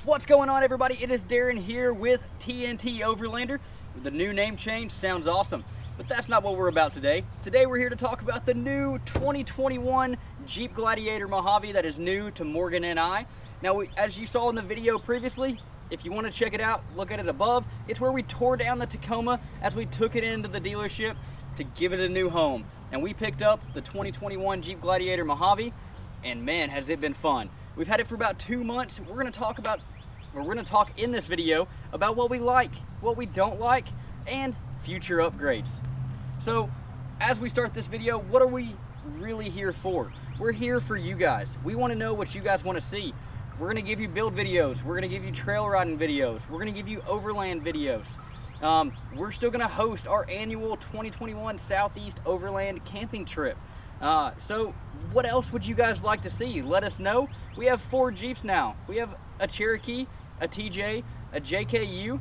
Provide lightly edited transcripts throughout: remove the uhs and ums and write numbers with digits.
What's going on, everybody? It is Darren here with TNT Overlander. The new name change sounds awesome, but that's not what we're about today. Today we're here to talk about the new 2021 Jeep Gladiator Mojave that is new to Morgan and I. Now, as you saw in the video previously, if you want to check it out, look at it above. It's where we tore down the Tacoma as we took it into the dealership to give it a new home. And we picked up the 2021 Jeep Gladiator Mojave, and man, has it been fun. We've had it for about 2 months. We're going to talk in this video about what we like, what we don't like, and future upgrades. So, as we start this video, what are we really here for? We're here for you guys. We want to know what you guys want to see. We're going to give you build videos. We're going to give you trail riding videos. We're going to give you overland videos. We're still going to host our annual 2021 Southeast Overland camping trip. So what else would you guys like to see? Let us know. We have 4 Jeeps now. We have a Cherokee, a TJ, a JKU,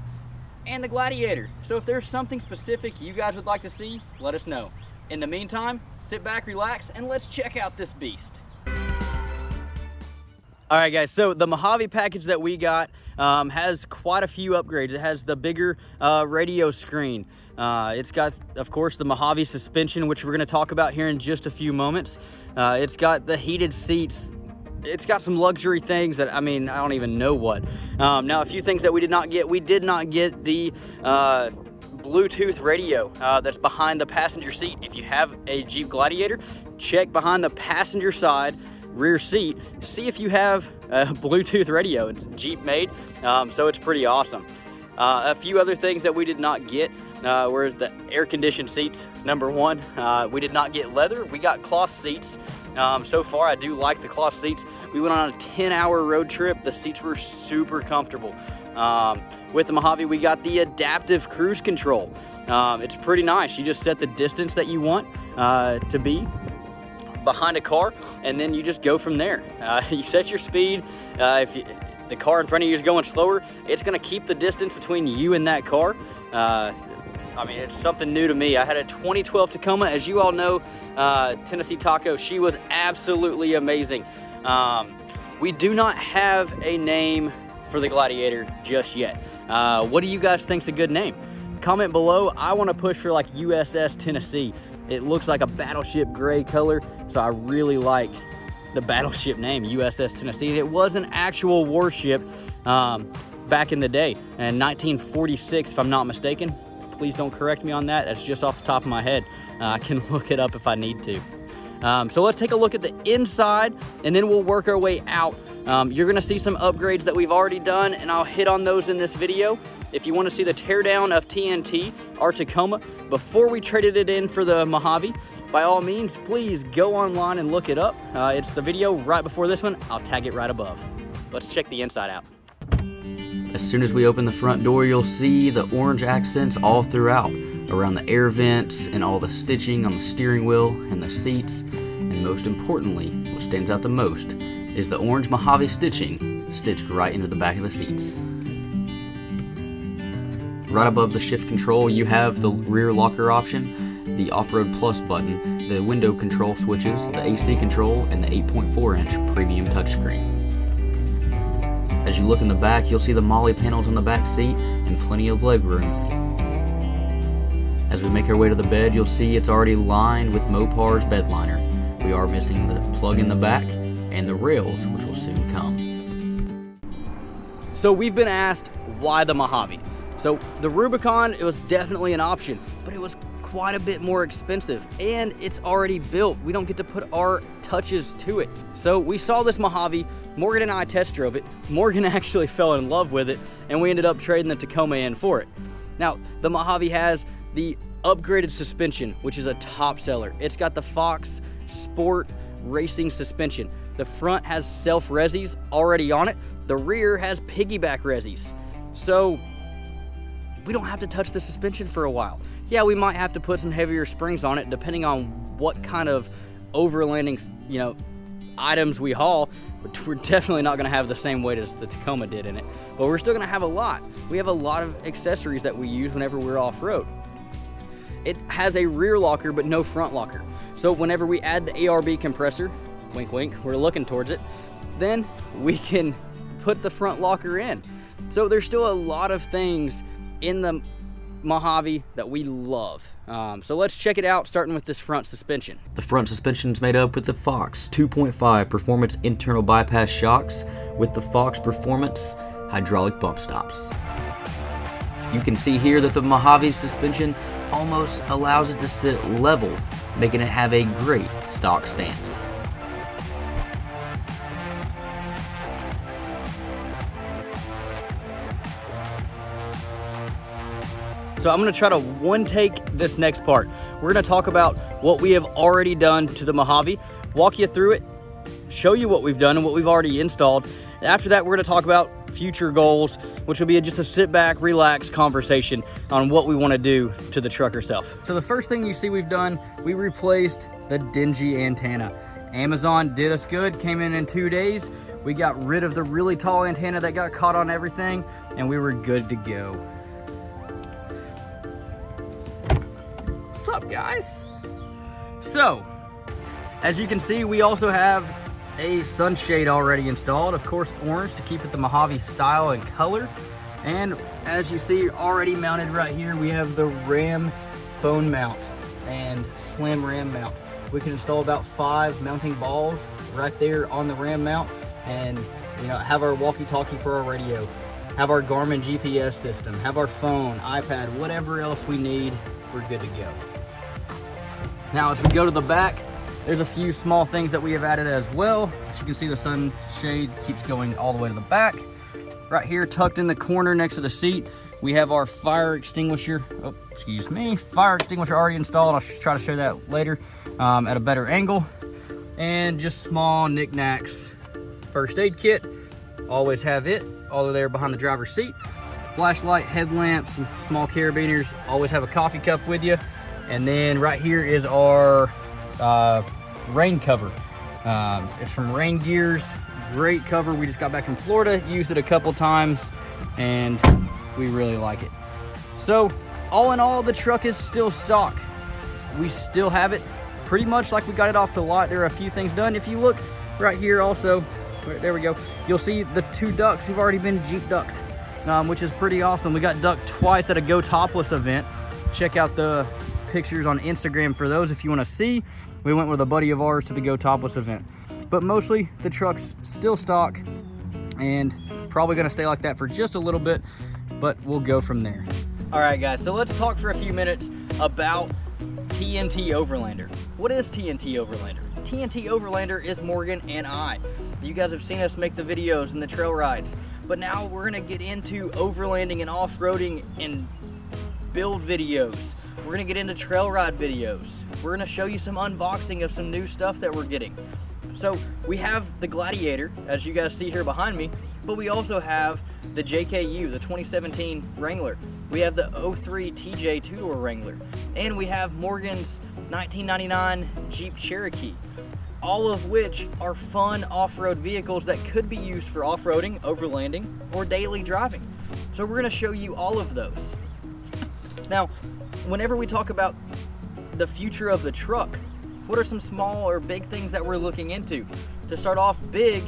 and the Gladiator. So if there's something specific you guys would like to see, let us know. In the meantime, sit back, relax, and let's check out this beast. All right, guys, so the Mojave package that we got has quite a few upgrades. It has the bigger radio screen. It's got, of course, the Mojave suspension, which we're going to talk about here in just a few moments. It's got the heated seats. It's got some luxury things that, I mean, I don't even know what. Now, a few things that we did not get. We did not get the Bluetooth radio that's behind the passenger seat. If you have a Jeep Gladiator, check behind the passenger side rear seat, see if you have a Bluetooth radio. It's Jeep made, so it's pretty awesome. A few other things that we did not get were the air conditioned seats. Number one, we did not get leather. We got cloth seats. So far, I do like the cloth seats. We went on a 10-hour road trip. The seats were super comfortable. With the Mojave, we got the adaptive cruise control. It's pretty nice. You just set the distance that you want to be behind a car, and then you just go from there. You set your speed. If the car in front of you is going slower, it's going to keep the distance between you and that car. I mean, it's something new to me. I had a 2012 Tacoma. As you all know, Tennessee Taco, she was absolutely amazing. We do not have a name for the Gladiator just yet. What do you guys think's a good name? Comment below. I want to push for like USS Tennessee. It looks like a battleship gray color, so I really like the battleship name, USS Tennessee. It was an actual warship back in the day, in 1946, if I'm not mistaken. Please don't correct me on that. That's just off the top of my head. I can look it up if I need to. So let's take a look at the inside, and then we'll work our way out. You're going to see some upgrades that we've already done, and I'll hit on those in this video. If you want to see the teardown of TNT, our Tacoma, before we traded it in for the Mojave, by all means, please go online and look it up. It's the video right before this one. I'll tag it right above. Let's check the inside out. As soon as we open the front door, you'll see the orange accents all throughout, around the air vents and all the stitching on the steering wheel and the seats. And most importantly, what stands out the most is the orange Mojave stitching stitched right into the back of the seats. Right above the shift control, you have the rear locker option, the Off-Road Plus button, the window control switches, the AC control, and the 8.4-inch premium touchscreen. As you look in the back, you'll see the MOLLE panels on the back seat and plenty of legroom. As we make our way to the bed, you'll see it's already lined with Mopar's bed liner. We are missing the plug in the back and the rails, which will soon come. So we've been asked, why the Mojave? So the Rubicon, it was definitely an option, but it was quite a bit more expensive, and it's already built. We don't get to put our touches to it. So we saw this Mojave, Morgan and I test drove it. Morgan actually fell in love with it, and we ended up trading the Tacoma in for it. Now, the Mojave has the upgraded suspension, which is a top seller. It's got the Fox Sport Racing suspension. The front has self-resis already on it. The rear has piggyback resis. So we don't have to touch the suspension for a while. Yeah, we might have to put some heavier springs on it depending on what kind of overlanding, items we haul. But we're definitely not going to have the same weight as the Tacoma did in it. But we're still going to have a lot. We have a lot of accessories that we use whenever we're off-road. It has a rear locker but no front locker. So whenever we add the ARB compressor, wink wink, we're looking towards it, then we can put the front locker in. So there's still a lot of things in the Mojave that we love. So let's check it out, starting with this front suspension. The front suspension is made up with the Fox 2.5 Performance internal bypass shocks with the Fox Performance hydraulic bump stops. You can see here that the Mojave suspension almost allows it to sit level, making it have a great stock stance. So I'm gonna try to one take this next part. We're gonna talk about what we have already done to the Mojave, walk you through it, show you what we've done and what we've already installed. After that, we're gonna talk about future goals, which will be just a sit back, relax conversation on what we wanna do to the truck herself. So the first thing you see we've done, we replaced the dingy antenna. Amazon did us good, came in 2 days. We got rid of the really tall antenna that got caught on everything, and we were good to go. What's up, guys? So, as you can see, we also have a sunshade already installed, of course orange to keep it the Mojave style and color. And as you see already mounted right here, we have the RAM phone mount and slim RAM mount. We can install about 5 mounting balls right there on the RAM mount, and have our walkie-talkie for our radio, have our Garmin GPS system, have our phone, iPad, whatever else we need, we're good to go. Now as we go to the back, there's a few small things that we have added as well. As you can see, the sunshade keeps going all the way to the back. Right here, tucked in the corner next to the seat, we have our fire extinguisher. Oh, excuse me. Fire extinguisher already installed. I'll try to show that later at a better angle. And just small knickknacks. First aid kit, always have it all there behind the driver's seat. Flashlight, headlamps, some small carabiners, always have a coffee cup with you. And then right here is our rain cover. It's from Rain Gears, great cover. We just got back from Florida, used it a couple times, and we really like it. So all in all, the truck is still stock. We still have it pretty much like we got it off the lot. There are a few things done. If you look right here also, there we go, you'll see the 2 ducts have already been Jeep ducked, which is pretty awesome. We got ducked twice at a Go Topless event. Check out the pictures on Instagram for those if you want to see. We went with a buddy of ours to the Go Topless event. But mostly the truck's still stock and probably going to stay like that for just a little bit, but we'll go from there. All right, guys, so let's talk for a few minutes about TNT Overlander. What is TNT Overlander? TNT Overlander is Morgan and I. You guys have seen us make the videos and the trail rides, but now we're going to get into overlanding and off-roading and build videos. We're gonna get into trail ride videos. We're gonna show you some unboxing of some new stuff that we're getting. So we have the Gladiator, as you guys see here behind me, but we also have the JKU, the 2017 Wrangler. We have the 03 TJ 2-door Wrangler, and we have Morgan's 1999 Jeep Cherokee, all of which are fun off-road vehicles that could be used for off-roading, overlanding, or daily driving. So we're gonna show you all of those. Now, whenever we talk about the future of the truck, what are some small or big things that we're looking into? To start off big,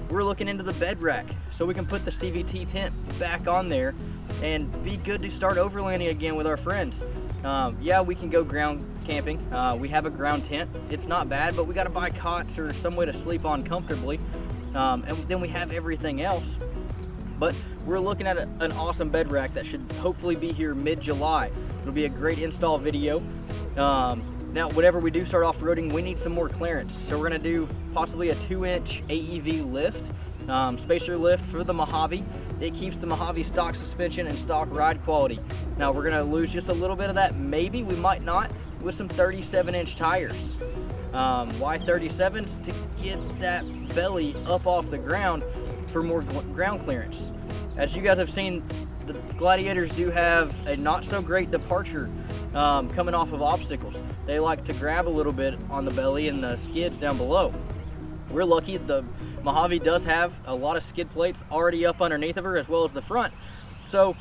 we're looking into the bed rack, so we can put the CVT tent back on there and be good to start overlanding again with our friends. Yeah, we can go ground camping. We have a ground tent. It's not bad, but we got to buy cots or some way to sleep on comfortably. And then we have everything else. But we're looking at an awesome bed rack that should hopefully be here mid-July. It'll be a great install video. Now, whenever we do start off-roading, we need some more clearance. So we're gonna do possibly a 2-inch AEV lift, spacer lift for the Mojave. It keeps the Mojave stock suspension and stock ride quality. Now we're gonna lose just a little bit of that, maybe, we might not, with some 37-inch tires. Why 37s? To get that belly up off the ground for more ground clearance. As you guys have seen, the Gladiators do have a not so great departure coming off of obstacles. They like to grab a little bit on the belly and the skids down below. We're lucky the Mojave does have a lot of skid plates already up underneath of her, as well as the front. So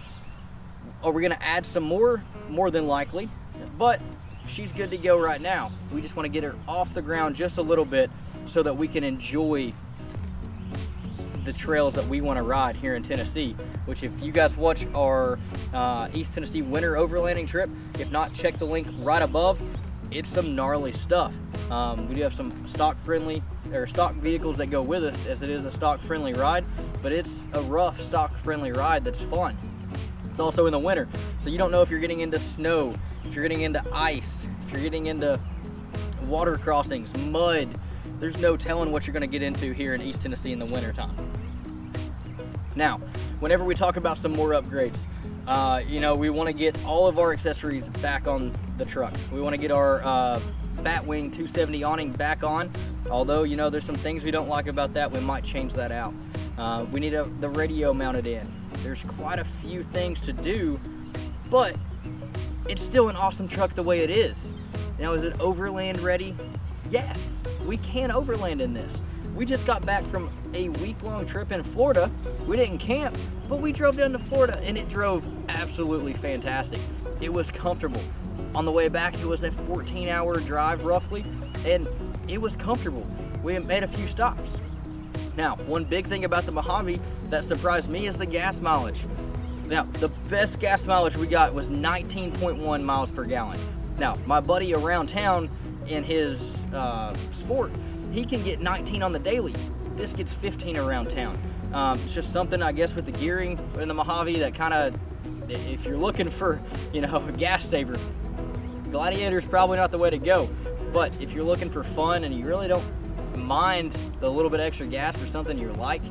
are we gonna add some more? More than likely, but she's good to go right now. We just wanna get her off the ground just a little bit so that we can enjoy the trails that we want to ride here in Tennessee, which if you guys watch our East Tennessee winter overlanding trip, if not, check the link right above. It's some gnarly stuff. We do have some stock vehicles that go with us, as it is a stock friendly ride, but it's a rough stock friendly ride that's fun. It's also in the winter, so you don't know if you're getting into snow, if you're getting into ice, if you're getting into water crossings, mud. There's no telling what you're going to get into here in East Tennessee in the winter time. Now, whenever we talk about some more upgrades, we want to get all of our accessories back on the truck. We want to get our Batwing 270 awning back on, although there's some things we don't like about that. We might change that out. We need the radio mounted in. There's quite a few things to do, but it's still an awesome truck the way it is. Now, is it overland ready? Yes, we can overland in this. We just got back from a week-long trip in Florida. We didn't camp, but we drove down to Florida, and it drove absolutely fantastic. It was comfortable. On the way back, it was a 14-hour drive roughly, and it was comfortable. We made a few stops. Now, one big thing about the Mojave that surprised me is the gas mileage. Now, the best gas mileage we got was 19.1 miles per gallon. Now, my buddy around town in his Sport, he can get 19 on the daily. This gets 15 around town. It's just something, I guess, with the gearing in the Mojave that kind of, if you're looking for, a gas saver, Gladiator is probably not the way to go. But if you're looking for fun and you really don't mind the little bit extra gas for something you like,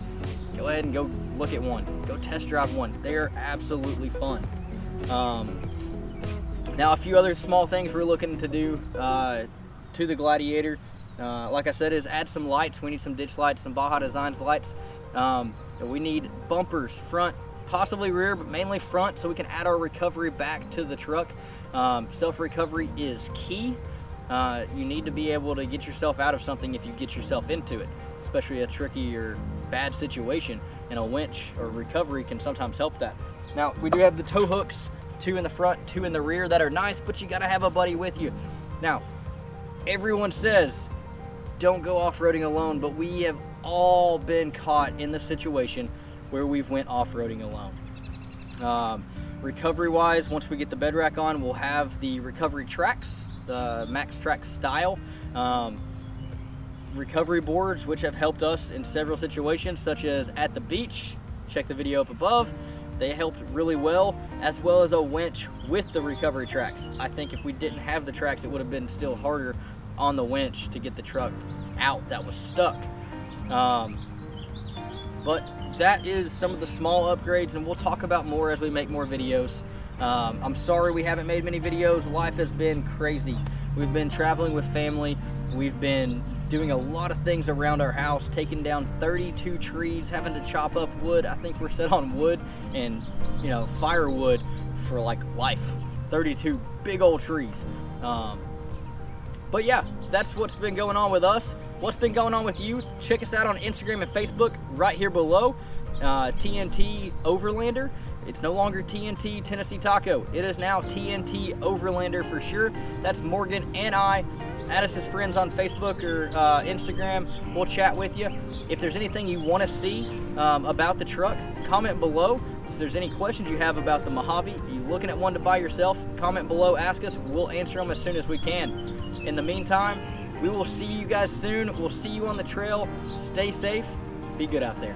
go ahead and go look at one. Go test drive one. They're absolutely fun. Now, a few other small things we're looking to do to the Gladiator, like I said, is add some lights. We need some ditch lights, some Baja Designs lights. We need bumpers, front, possibly rear, but mainly front, so we can add our recovery back to the truck. Self-recovery is key. You need to be able to get yourself out of something if you get yourself into it, especially a tricky or bad situation, and a winch or recovery can sometimes help that. Now, we do have the tow hooks, 2 in the front, 2 in the rear, that are nice, but you gotta have a buddy with you. Now, everyone says don't go off-roading alone, but we have all been caught in the situation where we've went off-roading alone. Recovery-wise, once we get the bed rack on, we'll have the recovery tracks, the Max Track style. Recovery boards, which have helped us in several situations, such as at the beach. Check the video up above. They helped really well, as well as a winch with the recovery tracks. I think if we didn't have the tracks, it would have been still harder on the winch to get the truck out that was stuck. But that is some of the small upgrades, and we'll talk about more as we make more videos. I'm sorry we haven't made many videos. Life has been crazy. We've been traveling with family. We've been doing a lot of things around our house, taking down 32 trees, having to chop up wood. I think we're set on wood and firewood for like life. 32 big old trees. But yeah, that's what's been going on with us. What's been going on with you? Check us out on Instagram and Facebook right here below. TNT Overlander. It's no longer TNT Tennessee Taco. It is now TNT Overlander for sure. That's Morgan and I. Add us as friends on Facebook or Instagram. We'll chat with you. If there's anything you want to see about the truck, comment below. If there's any questions you have about the Mojave, are you looking at one to buy yourself, comment below, ask us. We'll answer them as soon as we can. In the meantime, we will see you guys soon. We'll see you on the trail. Stay safe. Be good out there.